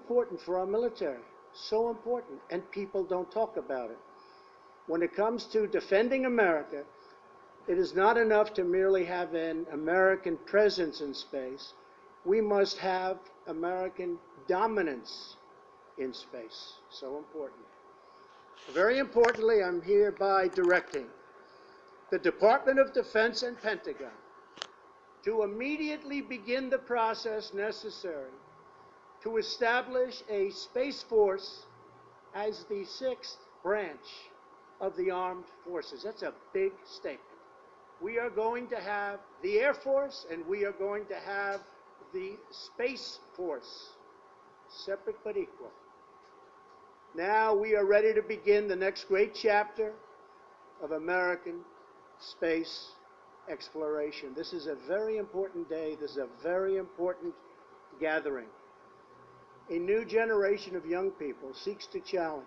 important for our military, so important, and people don't talk about it. When it comes to defending America, it is not enough to merely have an American presence in space. We must have American dominance in space. So important. Very importantly, I'm hereby directing the Department of Defense and Pentagon to immediately begin the process necessary to establish a Space Force as the sixth branch of the armed forces. That's a big statement. We are going to have the Air Force and we are going to have the Space Force, separate but equal. Now we are ready to begin the next great chapter of American space exploration. This is a very important day. This is a very important gathering. A new generation of young people seeks to challenge,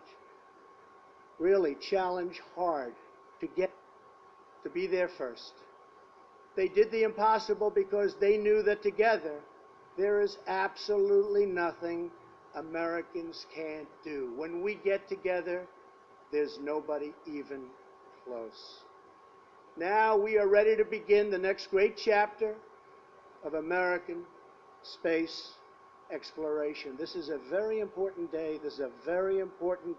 really challenge hard to get to be there first. They did the impossible because they knew that together there is absolutely nothing Americans can't do. When we get together, there's nobody even close. Now we are ready to begin the next great chapter of American space exploration. This is a very important day. This is a very important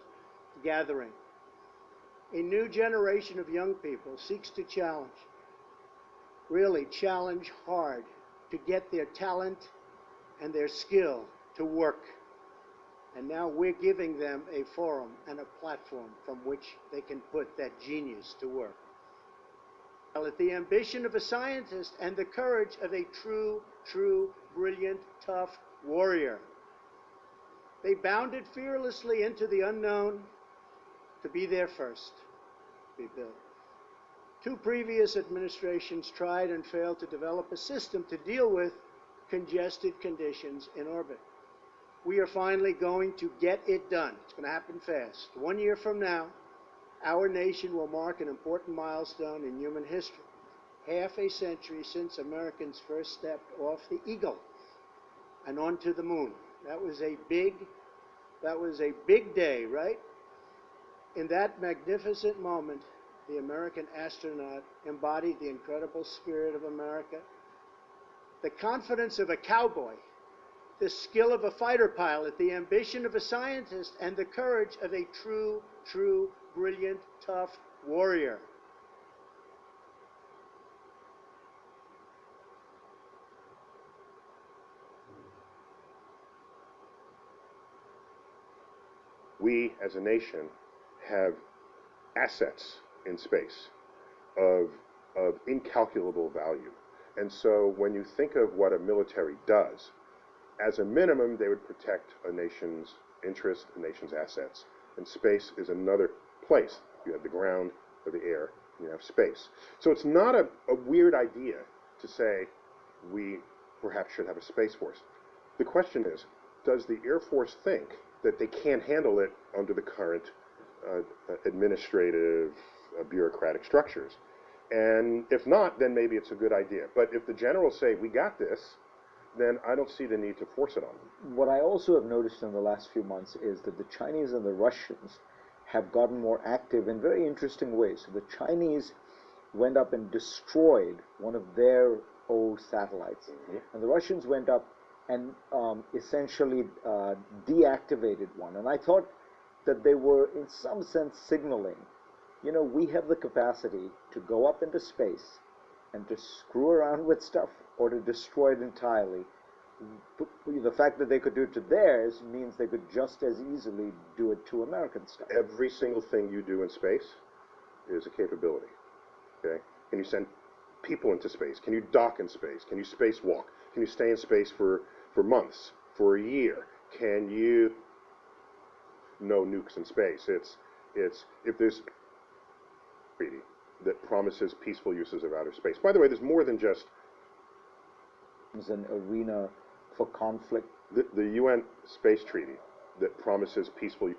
gathering. A new generation of young people seeks to challenge, really challenge hard to get their talent and their skill to work. And now we're giving them a forum and a platform from which they can put that genius to work. The ambition of a scientist and the courage of a true, brilliant, tough warrior. They bounded fearlessly into the unknown to be there first, be built. Two previous administrations tried and failed to develop a system to deal with congested conditions in orbit. We are finally going to get it done. It's going to happen fast. 1 year from now, our nation will mark an important milestone in human history. Half a century since Americans first stepped off the Eagle and onto the moon. That was a big day, right? In that magnificent moment, the American astronaut embodied the incredible spirit of America, the confidence of a cowboy, the skill of a fighter pilot, the ambition of a scientist, and the courage of a true, brilliant, tough warrior. We, as a nation, have assets in space of incalculable value. And so when you think of what a military does, as a minimum, they would protect a nation's interest, a nation's assets. And space is another place. You have the ground or the air, and you have space. So it's not a weird idea to say we perhaps should have a Space Force. The question is, does the Air Force think that they can't handle it under the current administrative, bureaucratic structures? And if not, then maybe it's a good idea. But if the generals say, we got this, then I don't see the need to force it on them. What I also have noticed in the last few months is that the Chinese and the Russians have gotten more active in very interesting ways. So the Chinese went up and destroyed one of their old satellites, and the Russians went up and essentially deactivated one. And I thought that they were, in some sense, signaling, you know, we have the capacity to go up into space and to screw around with stuff or to destroy it entirely. The fact that they could do it to theirs means they could just as easily do it to American stuff. Every single thing you do in space is a capability. Okay? Can you send people into space? Can you dock in space? Can you spacewalk? Can you stay in space for months, for a year? Can you no nukes in space? It's if there's a treaty that promises peaceful uses of outer space. By the way, there's more than just an arena for conflict. The UN Space Treaty that promises peaceful.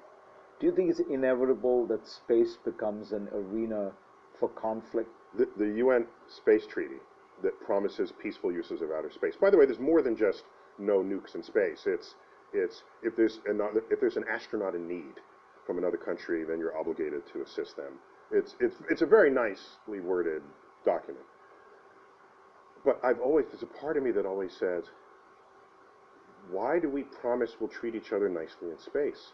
Do you think it's inevitable that space becomes an arena for conflict? The UN Space Treaty that promises peaceful uses of outer space. By the way, there's more than just no nukes in space. It's if there's an astronaut in need from another country, then you're obligated to assist them. It's a very nicely worded document. But there's a part of me that always says, why do we promise we'll treat each other nicely in space?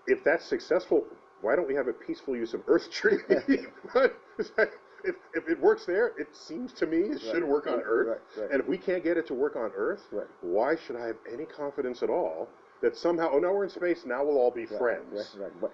If that's successful, why don't we have a peaceful use of Earth treaty? If it works there, it seems to me it should work on Earth. Right. And if we can't get it to work on Earth, why should I have any confidence at all that somehow, oh, now we're in space, now we'll all be friends? Right.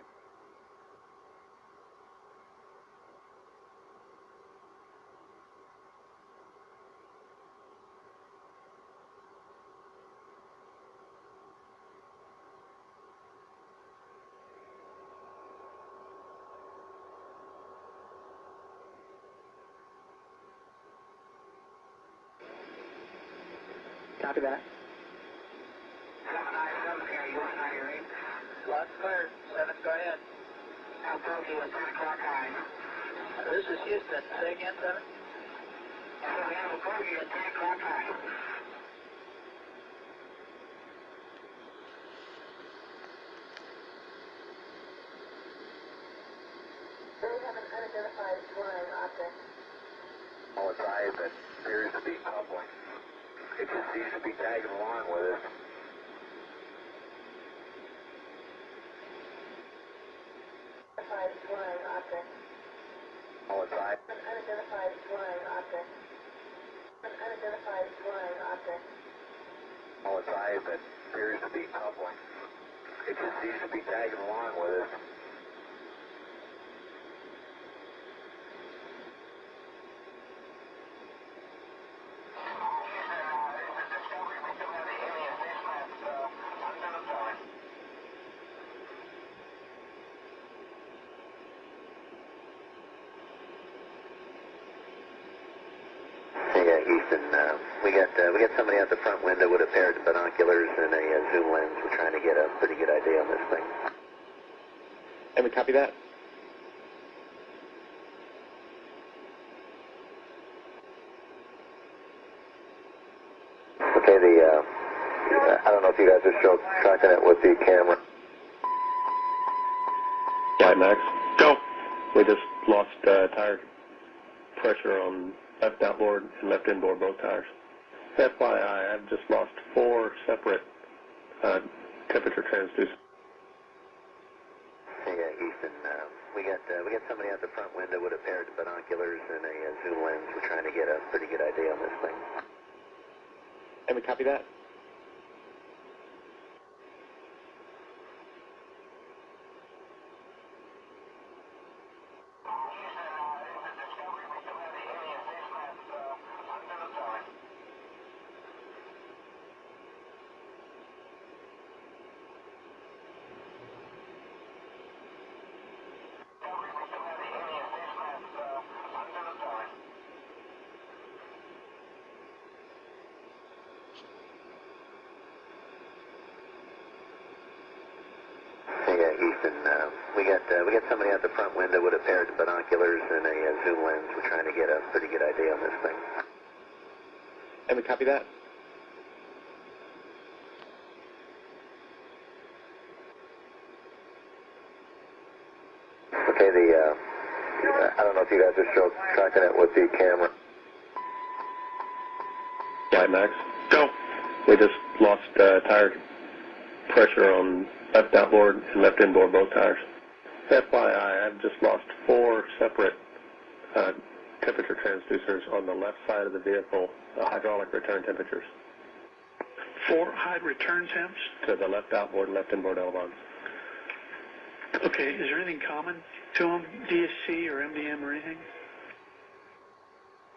Copy that. 797 here, you want 98? Lots clear. 7, go ahead. Alpha with 10 o'clock high. This is Houston. Say again, 7. We have a bogey at 10 o'clock high. We have an unidentified flying object. All advised that appears to be public. It just seems to be tagging along with us. Unidentified flying object. All advised. An unidentified flying object. An unidentified flying object. All advised that appears to be public. It just seems to be tagging along with us. Houston, we got somebody out the front window with a pair of binoculars and a zoom lens. We're trying to get a pretty good idea on this thing. And we copy that. Okay, I don't know if you guys are still tracking it with the camera. Yeah, Max. Go. We just lost tire pressure on left outboard and left inboard, both tires. FYI, I've just lost 4 separate temperature transducers. Hey, Houston, we got somebody out the front window with a pair of binoculars and a zoom lens. We're trying to get a pretty good idea on this thing. And we copy that. Houston, we got somebody out the front window with a pair of binoculars and a zoom lens. We're trying to get a pretty good idea on this thing. And we copy that. Okay, I don't know if you guys are still tracking it with the camera. Yeah, Max. Go. We just lost tire pressure on left outboard and left inboard, both tires. FYI, I've just lost 4 separate temperature transducers on the left side of the vehicle, hydraulic return temperatures. 4 high return temps? To the left outboard and left inboard elevons. Okay, is there anything common to them, DSC or MDM or anything?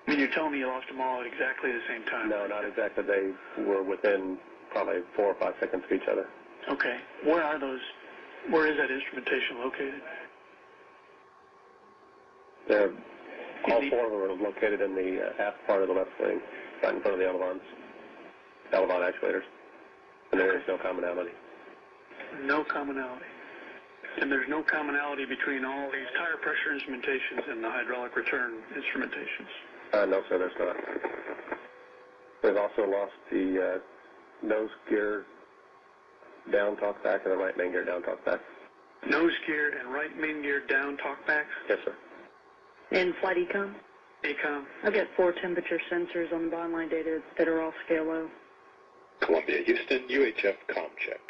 I mean, you're telling me you lost them all at exactly the same time? No, not exactly. They were within probably 4 or 5 seconds of each other. Okay. Where are those? Where is that instrumentation located? All 4 of them are located in the aft part of the left wing, right in front of the elevon actuators. And there is no commonality. No commonality. And there's no commonality between all these tire pressure instrumentations and the hydraulic return instrumentations? No, sir, there's not. We've also lost the nose gear down talk back and the right main gear down talk back. Nose gear and right main gear down talkbacks. Yes, sir. And flight econ? ACOM. I've got 4 temperature sensors on the bottom line data that are all scale low. Columbia, Houston, UHF comm check.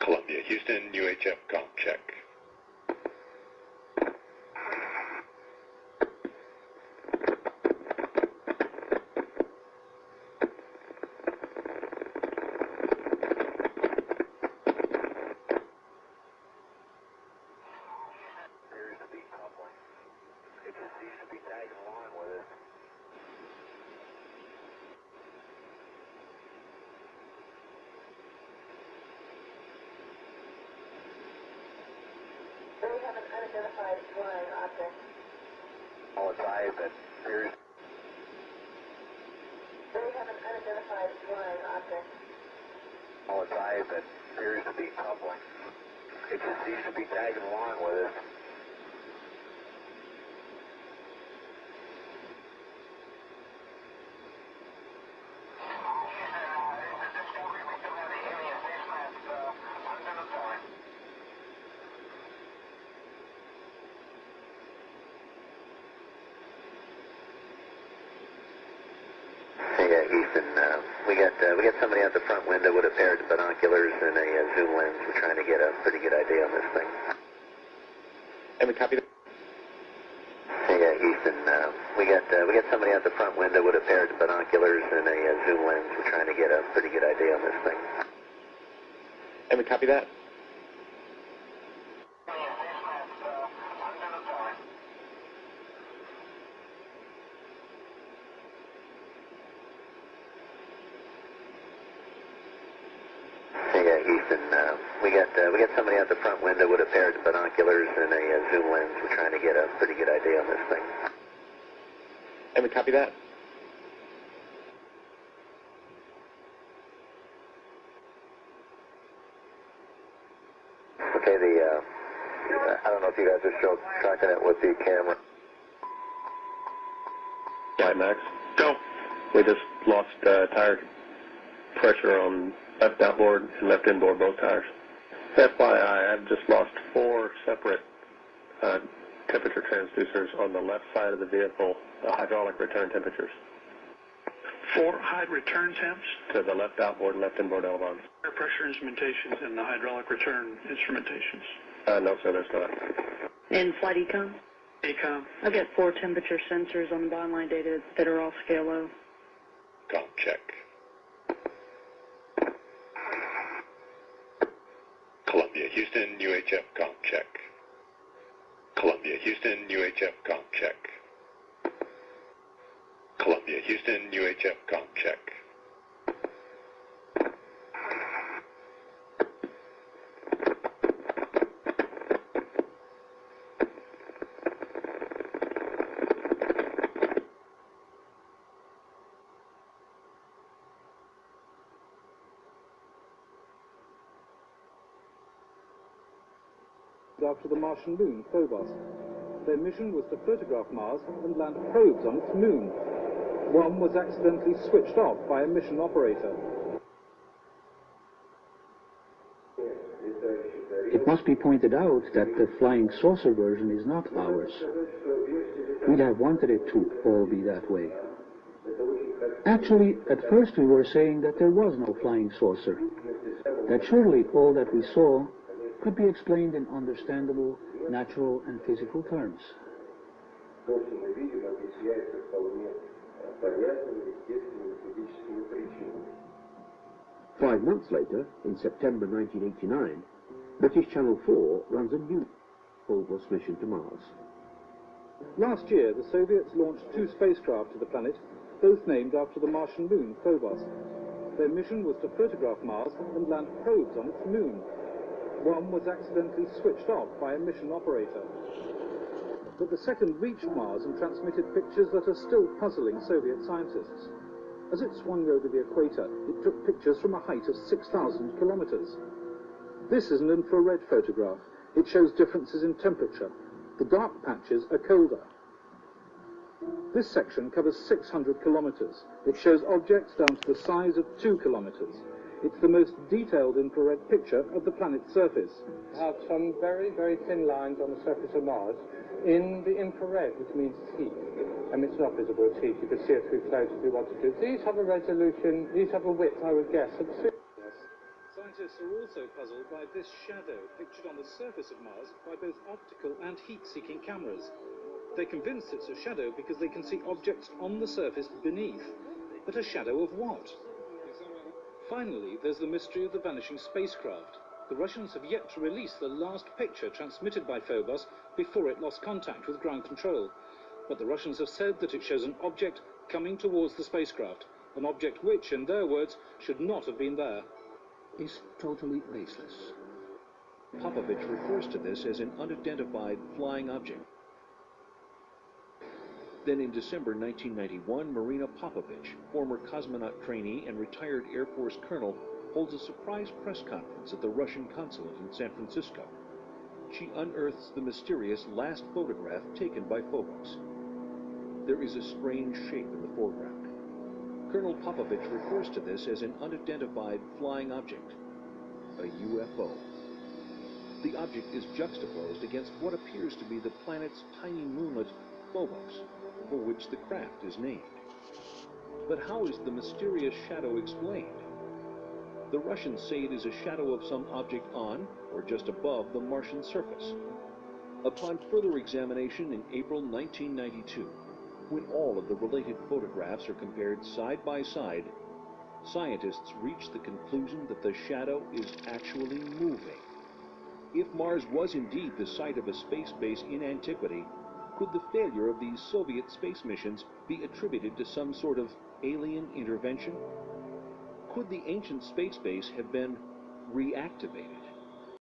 Columbia, Houston, UHF comm check. We have an unidentified flying object. All advise that appears. We have an unidentified flying object. All advise that appears to be tumbling. It just seems to be tagging along with us. Yeah, Houston, we got somebody out the front window with a pair of binoculars and a zoom lens. We're trying to get a pretty good idea on this thing. And we copy that. Yeah, Houston, we got somebody out the front window with a pair of binoculars and a zoom lens. We're trying to get a pretty good idea on this thing. And we copy that. Yeah, Houston, we got somebody out the front window with a pair of binoculars and a zoom lens. We're trying to get a pretty good idea on this thing. And we copy that. Okay, I don't know if you guys are tracking it with the camera. Flight Max. Go. We just lost tire pressure on left outboard and left inboard, both tires. FYI, I've just lost 4 separate temperature transducers on the left side of the vehicle, hydraulic return temperatures. 4 high return temps. To the left outboard and left inboard elevons. Air pressure instrumentations and the hydraulic return instrumentations. No, sir, there's not. And flight econ? ACOM. I've got 4 temperature sensors on the bottom line data that are all scale low. Comm check. Columbia, Houston, UHF comm check. Columbia, Houston, UHF comm check. Columbia, Houston, UHF comm check. After the Martian moon, Phobos. Their mission was to photograph Mars and land probes on its moon. One was accidentally switched off by a mission operator. It must be pointed out that the flying saucer version is not ours. We'd have wanted it to all be that way. Actually, at first we were saying that there was no flying saucer, that surely all that we saw could be explained in understandable, natural and physical terms. 5 months later, in September 1989, British Channel 4 runs a new Phobos mission to Mars. Last year, the Soviets launched 2 spacecraft to the planet, both named after the Martian moon, Phobos. Their mission was to photograph Mars and land probes on its moon. One was accidentally switched off by a mission operator. But the second reached Mars and transmitted pictures that are still puzzling Soviet scientists. As it swung over the equator, it took pictures from a height of 6,000 kilometers. This is an infrared photograph. It shows differences in temperature. The dark patches are colder. This section covers 600 kilometers. It shows objects down to the size of 2 kilometers. It's the most detailed infrared picture of the planet's surface. We have some very, very thin lines on the surface of Mars in the infrared, which means it's heat. It's not visible as heat. You can see it through clouds if you wanted to. These have a resolution, these have a width, I would guess, of 6. Scientists are also puzzled by this shadow pictured on the surface of Mars by both optical and heat-seeking cameras. They're convinced it's a shadow because they can see objects on the surface beneath. But a shadow of what? Finally, there's the mystery of the vanishing spacecraft. The Russians have yet to release the last picture transmitted by Phobos before it lost contact with ground control. But the Russians have said that it shows an object coming towards the spacecraft, an object which, in their words, should not have been there. Is totally baseless. Popovich refers to this as an unidentified flying object. Then in December 1991, Marina Popovich, former cosmonaut trainee and retired Air Force colonel, holds a surprise press conference at the Russian consulate in San Francisco. She unearths the mysterious last photograph taken by Phobos. There is a strange shape in the foreground. Colonel Popovich refers to this as an unidentified flying object, a UFO. The object is juxtaposed against what appears to be the planet's tiny moonlet, Phobos, for which the craft is named. But how is the mysterious shadow explained? The Russians say it is a shadow of some object on or just above the Martian surface. Upon further examination in April 1992, when all of the related photographs are compared side by side, scientists reach the conclusion that the shadow is actually moving. If Mars was indeed the site of a space base in antiquity, could the failure of these Soviet space missions be attributed to some sort of alien intervention? Could the ancient space base have been reactivated?